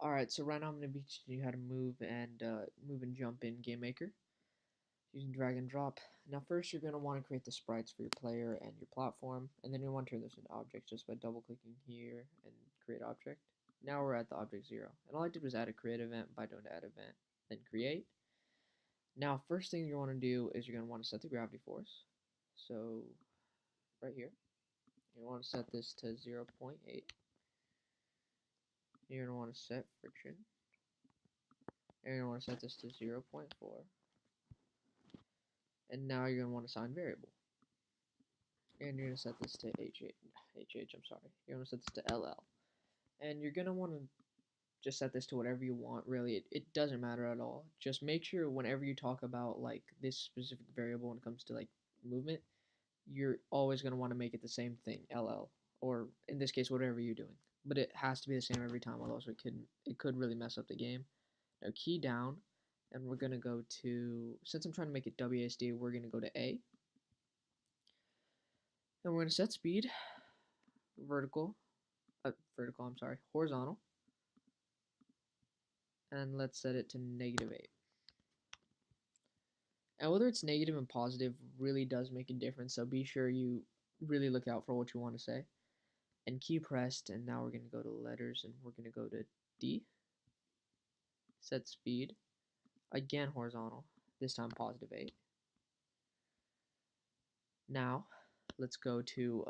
Alright, so right now I'm going to be teaching you how to move and jump in Game Maker using drag and drop. Now first you're going to want to create the sprites for your player and your platform, and then you want to turn this into objects just by double clicking here and create object. Now we're at the object 0, and all I did was add a create event by doing add event, then create. Now first thing you want to do is you're going to want to set the gravity force. So right here, you want to set this to 0.8. You're going to want to set friction. And you're going to want to set this to 0.4. And now you're going to want to assign variable. And you're going to set this to I'm sorry. You're going to set this to LL. And you're going to want to just set this to whatever you want, really. It doesn't matter at all. Just make sure whenever you talk about like this specific variable when it comes to like movement, you're always going to want to make it the same thing, LL. Or in this case, whatever you're doing. But it has to be the same every time, otherwise it could really mess up the game. Now key down, and we're going to go to, since I'm trying to make it WASD, we're going to go to A. And we're going to set speed, horizontal. And let's set it to -8. And whether it's negative and positive really does make a difference, so be sure you really look out for what you want to say. And key pressed, and now we're going to go to letters, and we're going to go to D. Set speed, again horizontal, this time +8. Now, let's go to,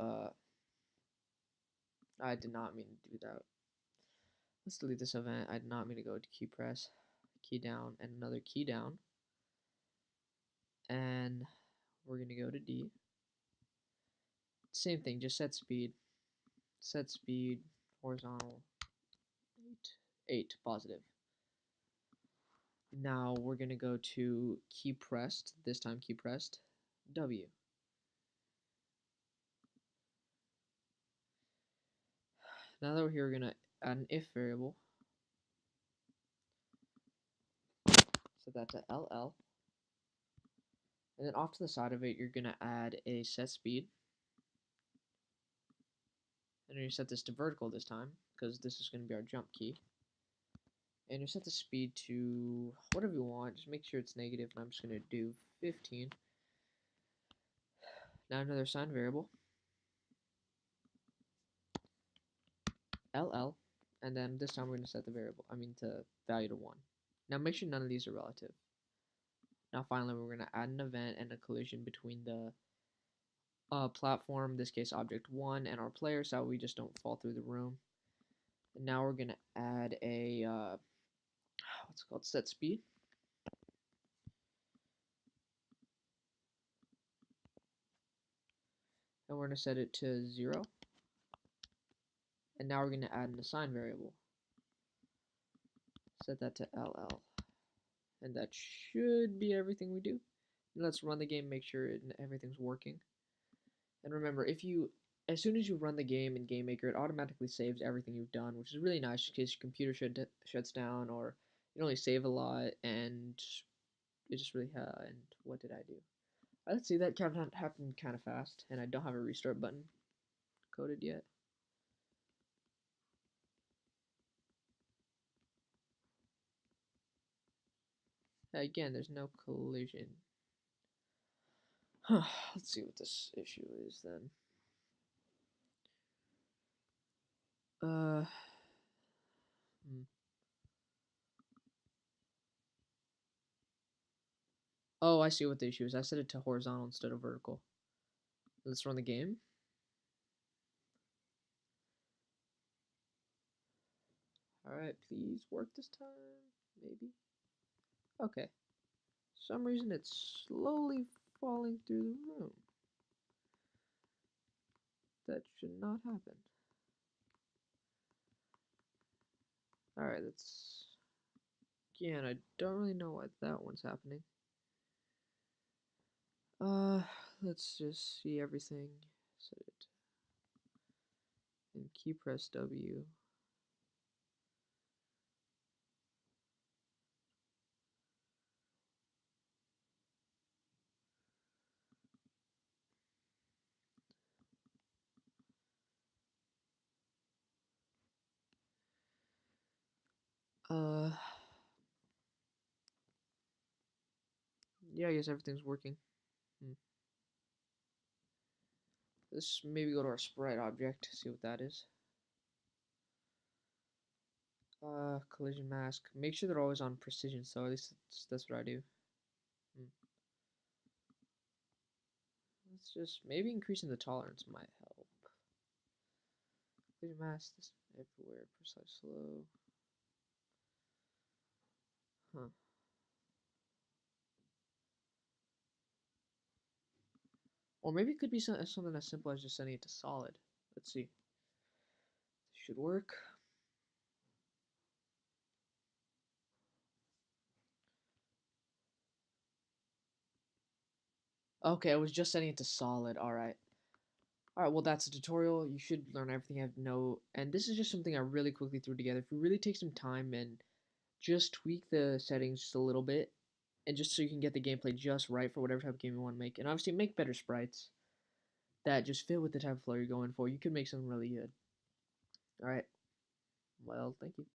I did not mean to do that. Let's delete this event. I did not mean to go to key press, key down, and another key down. And we're going to go to D. Same thing, just set speed, horizontal, 8 positive. Now we're going to go to key pressed, this time key pressed, W. Now that we're here, we're going to add an if variable. Set that to LL. And then off to the side of it, you're going to add a set speed. And then you set this to vertical this time, because this is going to be our jump key. And you set the speed to whatever you want, just make sure it's negative, and I'm just going to do 15. Now another assigned variable, LL, and then this time we're going to set the value to 1. Now make sure none of these are relative. Now finally we're going to add an event and a collision between the platform, in this case object 1, and our player, so we just don't fall through the room. And now we're going to add a set speed. And we're going to set it to 0. And now we're going to add an assign variable. Set that to LL. And that should be everything we do. And let's run the game, make sure everything's working. And remember, as soon as you run the game in Game Maker, it automatically saves everything you've done, which is really nice in case your computer shuts down, or you only save a lot, and it just really, and what did I do? Let's see, that happened kind of fast, and I don't have a restart button coded yet. Again, there's no collision. Let's see what this issue is then. Oh, I see what the issue is. I set it to horizontal instead of vertical. Let's run the game. Alright, please work this time. Maybe. Okay. For some reason it's slowly falling through the room. That should not happen. Alright, again, I don't really know why that one's happening. Let's just see everything. Set it. And key press W. Uh, yeah, I guess everything's working. Hmm. Let's maybe go to our sprite object, see what that is. Collision mask. Make sure they're always on precision, so at least that's what I do. Hmm. Let's just, maybe increasing the tolerance might help. Collision mask, this everywhere, precise slow. Huh. Or maybe it could be something as simple as just setting it to solid. Let's see. This should work. Okay, I was just setting it to solid. Alright. Alright, well that's a tutorial. You should learn everything I have to know. And this is just something I really quickly threw together. If you really take some time and just tweak the settings just a little bit, and just so you can get the gameplay just right for whatever type of game you want to make. And obviously make better sprites that just fit with the type of flow you're going for. You could make something really good. Alright. Well, thank you.